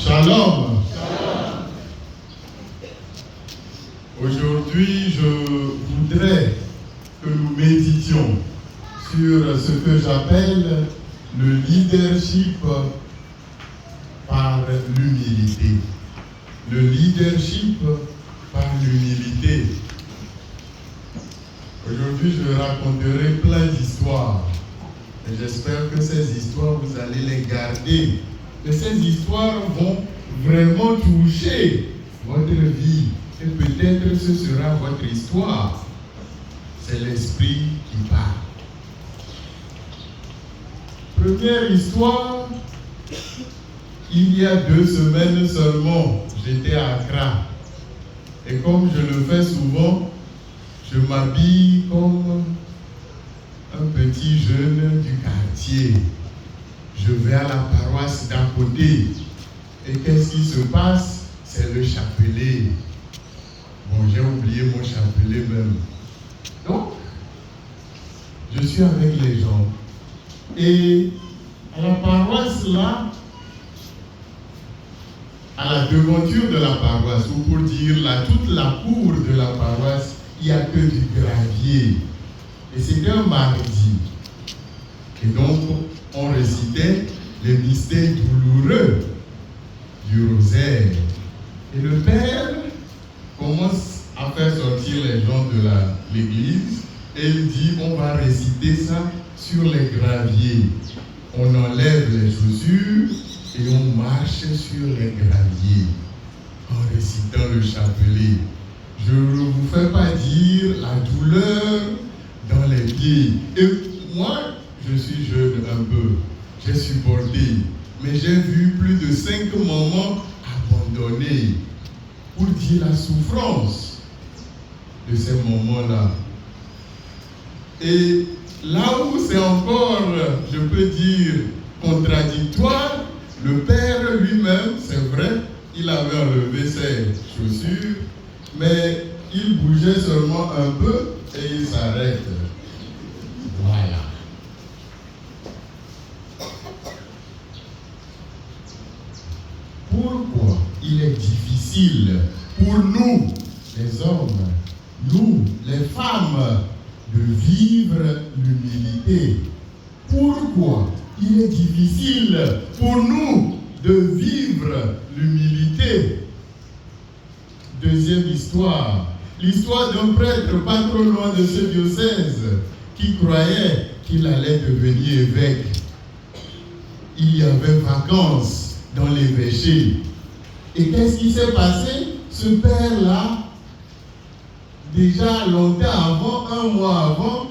Shalom. Aujourd'hui, je voudrais que nous méditions sur ce que j'appelle le leadership par l'humilité. Le leadership par l'humilité. Aujourd'hui, je raconterai plein d'histoires. Et j'espère que ces histoires, vous allez les garder. Et ces histoires vont vraiment toucher votre vie. Et peut-être ce sera votre histoire. C'est l'esprit qui parle. Première histoire, il y a 2 semaines seulement, j'étais à Accra. Et comme je le fais souvent, je m'habille comme un petit jeune du quartier. Je vais à la paroisse d'à côté. Et qu'est-ce qui se passe? C'est le chapelet. Bon, j'ai oublié mon chapelet même. Donc, je suis avec les gens. Et à la paroisse là, à la devanture de la paroisse, ou pour dire toute la cour de la paroisse, il n'y a que du gravier. Et c'était un mardi. Et donc, on récitait les mystères douloureux du rosaire. Et le Père commence à faire sortir les gens de l'église et il dit, on va réciter ça sur les graviers. On enlève les chaussures et on marche sur les graviers en récitant le chapelet. Je ne vous fais pas dire la douleur dans les pieds. Et moi, je suis jeune un peu, j'ai supporté, mais j'ai vu plus de 5 mamans abandonnées pour dire la souffrance de ces moments-là. Et là où c'est encore, je peux dire, contradictoire, le Père lui-même, c'est vrai, il avait enlevé ses chaussures, mais il bougeait seulement un peu et il s'arrête. Voilà. Pourquoi il est difficile pour nous, les hommes, nous, les femmes, de vivre l'humilité? Pourquoi il est difficile pour nous de vivre l'humilité? Deuxième histoire, l'histoire d'un prêtre pas trop loin de ce diocèse qui croyait qu'il allait devenir évêque. Il y avait vacances dans l'évêché. Et qu'est-ce qui s'est passé? Ce père-là, déjà longtemps avant, 1 mois avant,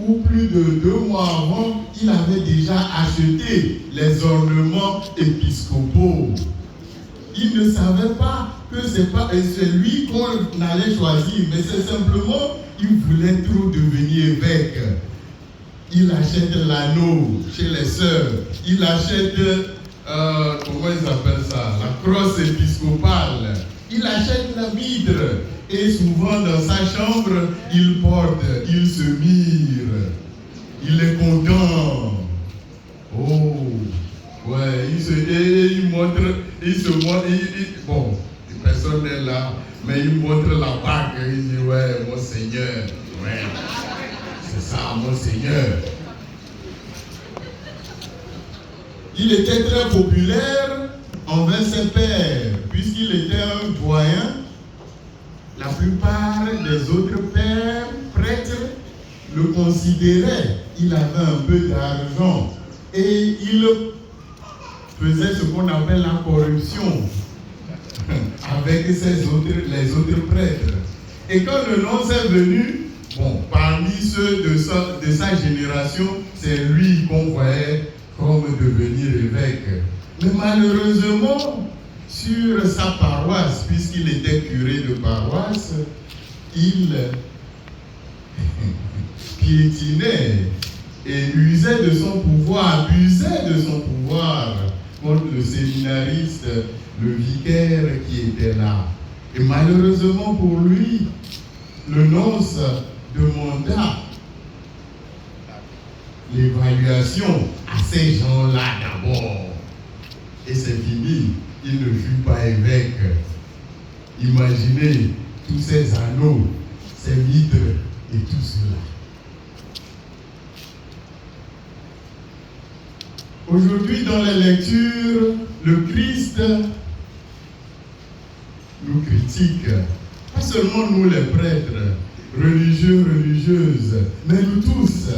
ou plus de 2 mois avant, il avait déjà acheté les ornements épiscopaux. Il ne savait pas que c'est lui qu'on allait choisir, mais c'est simplement, il voulait trop devenir évêque. Il achète l'anneau chez les sœurs, il achète, comment ils appellent ça, la crosse épiscopale, il achète la mitre, et souvent dans sa chambre, il porte, il se mire, il est content. Oh, ouais, il montre, bon, personne n'est là, mais il montre la bague, il dit, ouais, mon Seigneur, ouais, c'est ça, mon Seigneur. Il était très populaire envers ses pères, puisqu'il était un doyen. La plupart des autres pères, prêtres, le considéraient. Il avait un peu d'argent et il faisait ce qu'on appelle la corruption avec les autres prêtres. Et quand le nom est venu, bon, parmi ceux de sa génération, c'est lui qu'on voyait comme devenir évêque. Mais malheureusement, sur sa paroisse, puisqu'il était curé de paroisse, il piétinait et usait de son pouvoir, abusait de son pouvoir contre le séminariste, le vicaire qui était là. Et malheureusement pour lui, le nonce demanda l'évaluation à ces gens-là d'abord. Et c'est fini. Il ne soit évêque. Imaginez tous ces anneaux, ces mitres et tout cela. Aujourd'hui, dans les lectures, le Christ nous critique. Pas seulement nous les prêtres, religieux, religieuses, mais nous tous,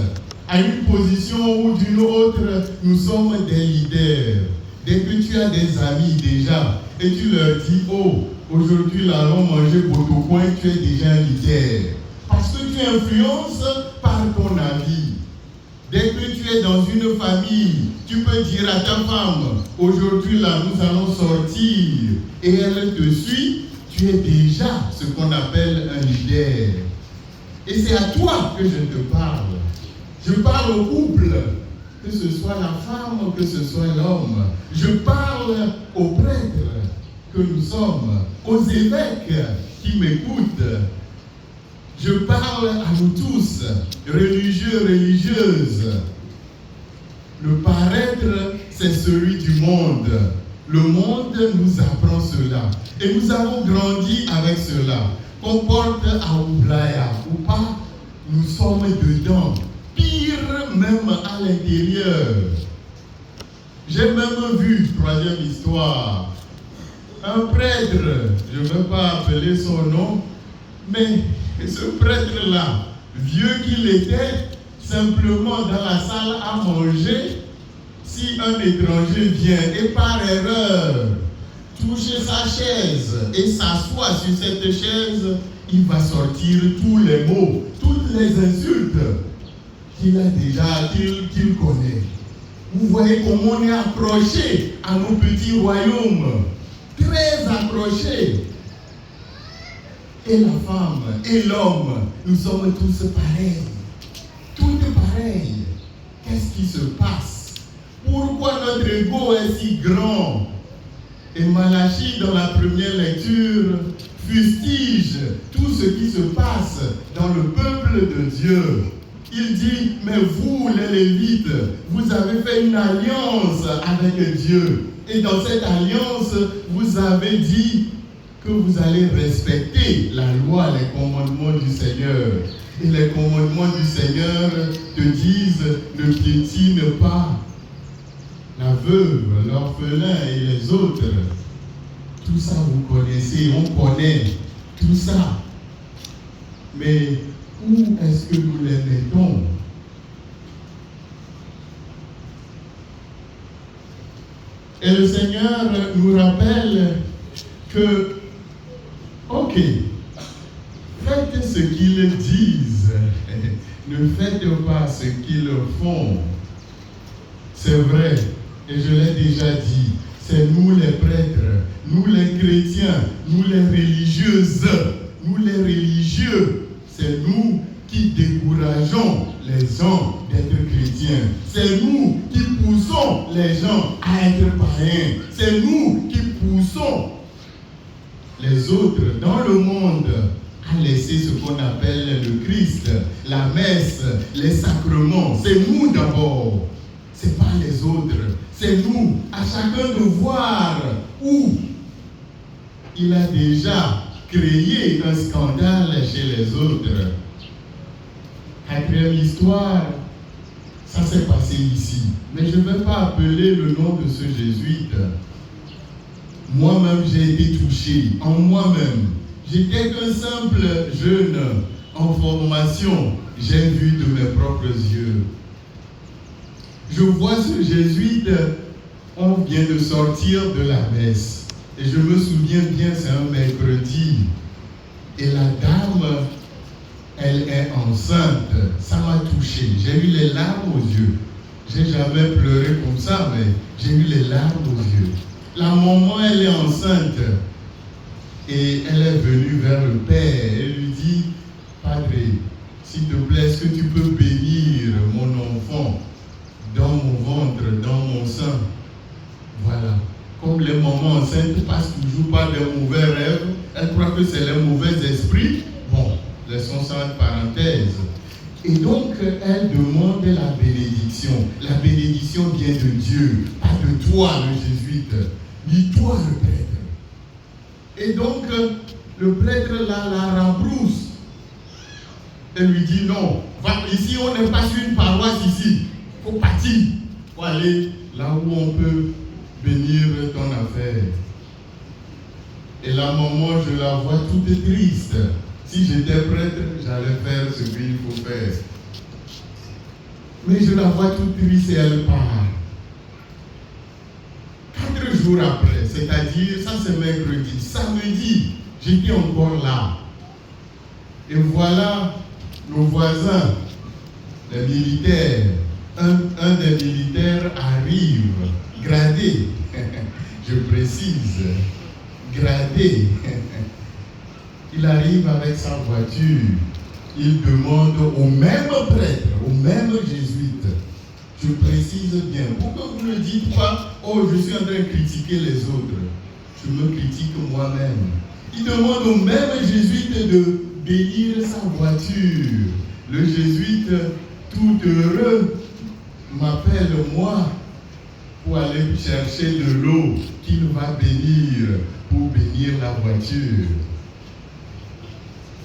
à une position ou d'une autre, nous sommes des leaders. Dès que tu as des amis déjà, et tu leur dis, oh, aujourd'hui, là, allons manger votre coin, tu es déjà un leader. Parce que tu influences par ton avis. Dès que tu es dans une famille, tu peux dire à ta femme, aujourd'hui, là, nous allons sortir, et elle te suit, tu es déjà ce qu'on appelle un leader. Et c'est à toi que je te parle. Je parle au couple, que ce soit la femme, que ce soit l'homme. Je parle aux prêtres que nous sommes, aux évêques qui m'écoutent. Je parle à nous tous, religieux, religieuses. Le paraître, c'est celui du monde. Le monde nous apprend cela. Et nous avons grandi avec cela. Qu'on porte à Oublaya ou pas, nous sommes dedans. Pire même à l'intérieur. J'ai même vu, troisième histoire, un prêtre, je ne veux pas appeler son nom, mais ce prêtre-là, vieux qu'il était, simplement dans la salle à manger, si un étranger vient et par erreur touche sa chaise et s'assoit sur cette chaise, il va sortir tous les mots, toutes les insultes qu'il a déjà, qu'il connaît. Vous voyez comment on est accroché à nos petits royaumes, très accrochés. Et la femme et l'homme, nous sommes tous pareils. Tout est pareil. Qu'est-ce qui se passe? Pourquoi notre ego est si grand? Et Malachie, dans la première lecture, fustige tout ce qui se passe dans le peuple de Dieu. Il dit, mais vous, les Lévites, vous avez fait une alliance avec Dieu. Et dans cette alliance, vous avez dit que vous allez respecter la loi, les commandements du Seigneur. Et les commandements du Seigneur te disent, ne piétine pas la veuve, l'orphelin et les autres. Tout ça, vous connaissez, on connaît tout ça. Mais où est-ce que nous les mettons? Et le Seigneur nous rappelle que, ok, faites ce qu'ils disent, ne faites pas ce qu'ils font. C'est vrai, et je l'ai déjà dit, c'est nous les prêtres, nous les chrétiens, nous les religieuses, nous les religieux, c'est nous qui décourageons les gens d'être chrétiens. C'est nous qui poussons les gens à être païens. C'est nous qui poussons les autres dans le monde à laisser ce qu'on appelle le Christ, la messe, les sacrements. C'est nous d'abord. C'est pas les autres. C'est nous, à chacun de voir où il a déjà créé un scandale chez les autres. Quatrième histoire, ça s'est passé ici. Mais je ne vais pas appeler le nom de ce jésuite. Moi-même, j'ai été touché en moi-même. J'étais qu'un simple jeune en formation. J'ai vu de mes propres yeux. Je vois ce jésuite, on vient de sortir de la messe. Et je me souviens bien, c'est un mercredi. Et la dame, elle est enceinte. Ça m'a touché. J'ai eu les larmes aux yeux. J'ai jamais pleuré comme ça, mais j'ai eu les larmes aux yeux. La maman, elle est enceinte. Et elle est venue vers le père. Elle lui dit, Padre, s'il te plaît, est-ce que tu peux bénir mon enfant dans mon ventre, dans mon sein? Voilà. Comme les mamans enceintes passent toujours par des mauvais rêves, elles croient que c'est les mauvais esprits. Bon, laissons ça entre parenthèses. Et donc, elle demande la bénédiction. La bénédiction vient de Dieu, pas de toi, le jésuite, ni toi, le prêtre. Et donc, le prêtre la rebrousse. Et lui dit non, ici on n'est pas sur une paroisse ici. Il faut partir. Il faut aller là où on peut bénir ton affaire. Et la maman, je la vois toute triste. Si j'étais prêtre, j'allais faire ce qu'il faut faire. Mais je la vois toute triste et elle part. 4 jours après, c'est-à-dire, ça c'est mercredi, samedi, j'étais encore là. Et voilà nos voisins, les militaires. Un des militaires arrive, gradé, je précise, gradé. Il arrive avec sa voiture. Il demande au même prêtre, au même jésuite. Je précise bien. Pourquoi vous ne dites pas, oh, je suis en train de critiquer les autres. Je me critique moi-même. Il demande au même jésuite de bénir sa voiture. Le jésuite, tout heureux, m'appelle moi pour aller chercher de l'eau qu'il va bénir pour bénir la voiture.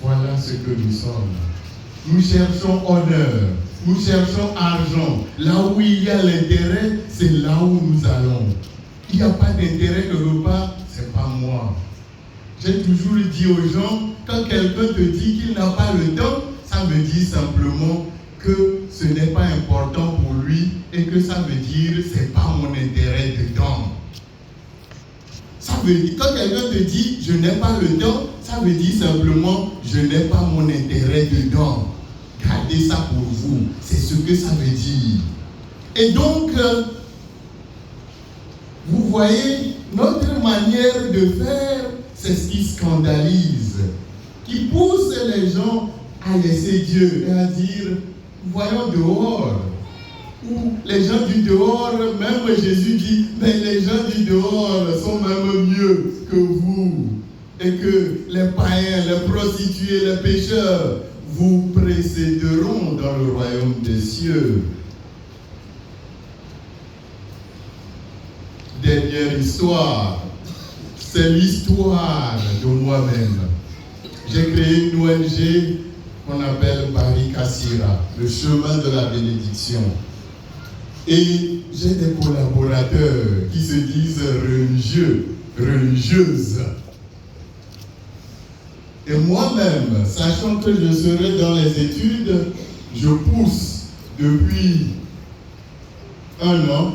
Voilà ce que nous sommes. Nous cherchons honneur, nous cherchons argent. Là où il y a l'intérêt, c'est là où nous allons. Il n'y a pas d'intérêt quelque part, c'est pas moi. J'ai toujours dit aux gens, quand quelqu'un te dit qu'il n'a pas le temps, ça veut dire simplement que ce n'est pas important pour lui et que ça veut dire c'est pas mon intérêt dedans. Ça veut dire, quand quelqu'un te dit je n'ai pas le temps, ça veut dire simplement je n'ai pas mon intérêt dedans. Gardez ça pour vous, c'est ce que ça veut dire. Et donc, vous voyez, notre manière de faire, c'est ce qui scandalise, qui pousse les gens à laisser Dieu et à dire voyons dehors. Ou les gens du dehors, même Jésus dit, mais les gens du dehors sont même mieux que vous. Et que les païens, les prostituées, les pécheurs vous précéderont dans le royaume des cieux. Dernière histoire, c'est l'histoire de moi-même. J'ai créé une ONG qu'on appelle Bari Kassira, le chemin de la bénédiction. Et j'ai des collaborateurs qui se disent religieux, religieuses. Et moi-même, sachant que je serai dans les études, je pousse depuis 1 an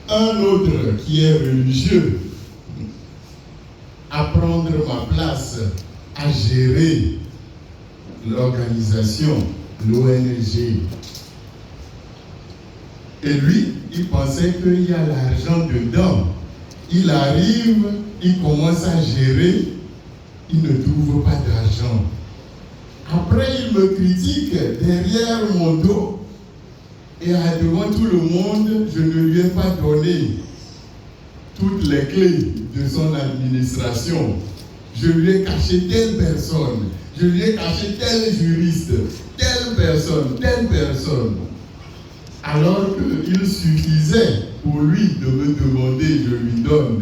un autre qui est religieux à prendre ma place, à gérer l'organisation, l'ONG. Et lui, il pensait qu'il y a l'argent dedans. Il arrive, il commence à gérer, il ne trouve pas d'argent. Après, il me critique derrière mon dos et devant tout le monde, je ne lui ai pas donné toutes les clés de son administration. Je lui ai caché telle personne, je lui ai caché tel juriste, telle personne. Alors qu'il suffisait pour lui de me demander, je lui donne.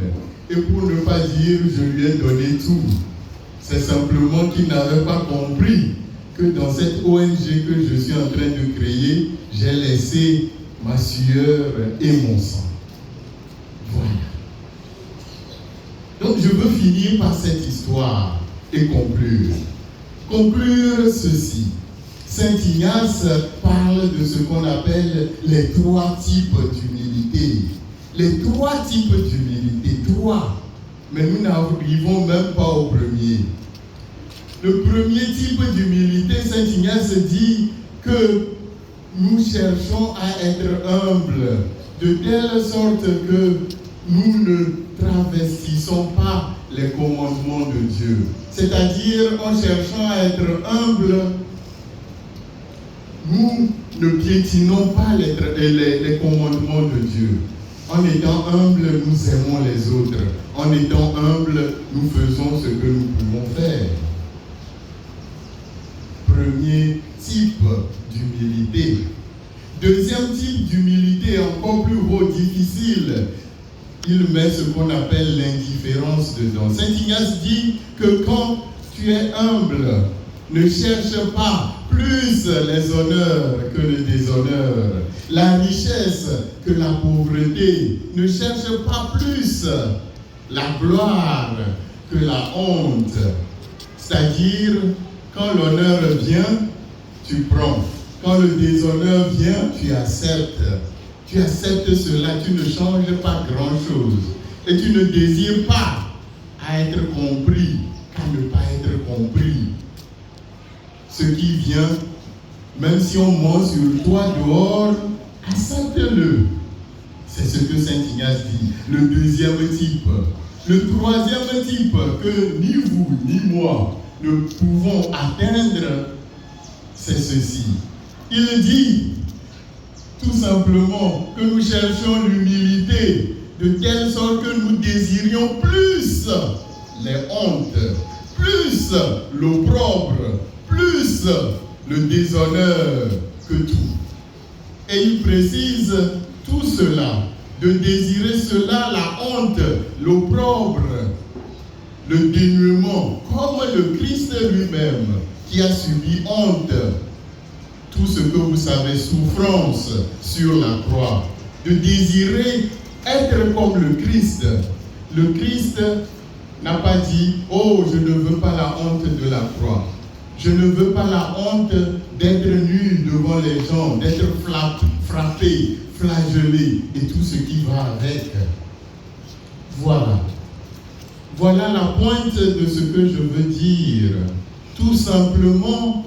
Et pour ne pas dire, je lui ai donné tout. C'est simplement qu'il n'avait pas compris que dans cette ONG que je suis en train de créer, j'ai laissé ma sueur et mon sang. Voilà. Donc je veux finir par cette histoire et conclure. Conclure ceci. Saint Ignace parle de ce qu'on appelle les 3 types d'humilité. Les 3 types d'humilité, 3. Mais nous n'arrivons même pas au premier. Le premier type d'humilité, Saint Ignace dit que nous cherchons à être humbles, de telle sorte que nous ne travestissons pas les commandements de Dieu. C'est-à-dire, en cherchant à être humbles, nous ne piétinons pas les commandements de Dieu. En étant humbles, nous aimons les autres. En étant humbles, nous faisons ce que nous pouvons faire. Premier type d'humilité. Deuxième type d'humilité, encore plus difficile. il met ce qu'on appelle l'indifférence dedans. Saint Ignace dit que quand tu es humble, ne cherche pas plus les honneurs que le déshonneur, la richesse que la pauvreté. Ne cherche pas plus la gloire que la honte. C'est-à-dire, quand l'honneur vient, tu prends. Quand le déshonneur vient, tu acceptes. Tu acceptes cela, tu ne changes pas grand-chose. Et tu ne désires pas à être compris qu'à ne pas être compris. Ce qui vient, même si on ment sur toi dehors, accepte-le. C'est ce que Saint Ignace dit. Le deuxième type. Le troisième type que ni vous ni moi ne pouvons atteindre, c'est ceci. Il dit tout simplement que nous cherchions l'humilité de telle sorte que nous désirions plus les hontes, plus l'opprobre, plus le déshonneur que tout. Et il précise tout cela, de désirer cela, la honte, l'opprobre, le dénuement, comme le Christ lui-même qui a subi honte. Tout ce que vous savez, souffrance sur la croix, de désirer être comme le Christ. Le Christ n'a pas dit « Oh, je ne veux pas la honte de la croix. Je ne veux pas la honte d'être nu devant les gens, d'être frappé, flagellé et tout ce qui va avec. » Voilà. Voilà la pointe de ce que je veux dire. Tout simplement,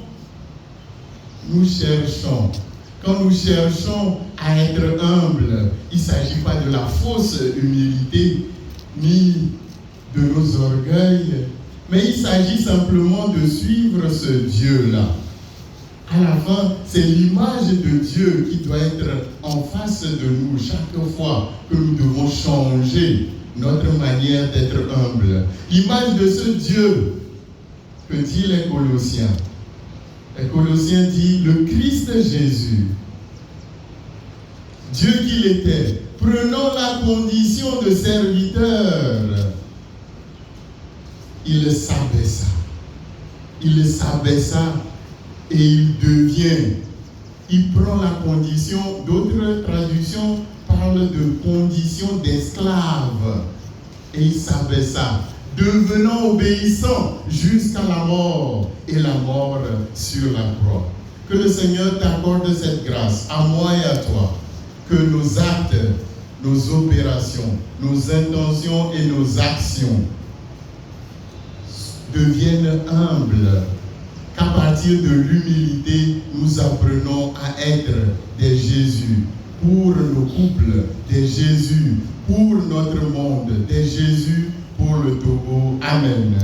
nous cherchons. Quand nous cherchons à être humbles, il ne s'agit pas de la fausse humilité, ni de nos orgueils, mais il s'agit simplement de suivre ce Dieu-là. À la fin, c'est l'image de Dieu qui doit être en face de nous chaque fois que nous devons changer notre manière d'être humble. L'image de ce Dieu que dit les Colossiens. Les Colossiens disent le Christ Jésus, Dieu qu'il était, prenant la condition de serviteur, il s'abaissa. Il s'abaissa et il devient. Il prend la condition, d'autres traductions parlent de condition d'esclave. Et il s'abaissa, devenant obéissant jusqu'à la mort et la mort sur la croix. Que le Seigneur t'accorde cette grâce, à moi et à toi, que nos actes, nos opérations, nos intentions et nos actions deviennent humbles, qu'à partir de l'humilité, nous apprenons à être des Jésus pour nos couples, des Jésus pour notre monde, des Jésus pour le Togo. Amen.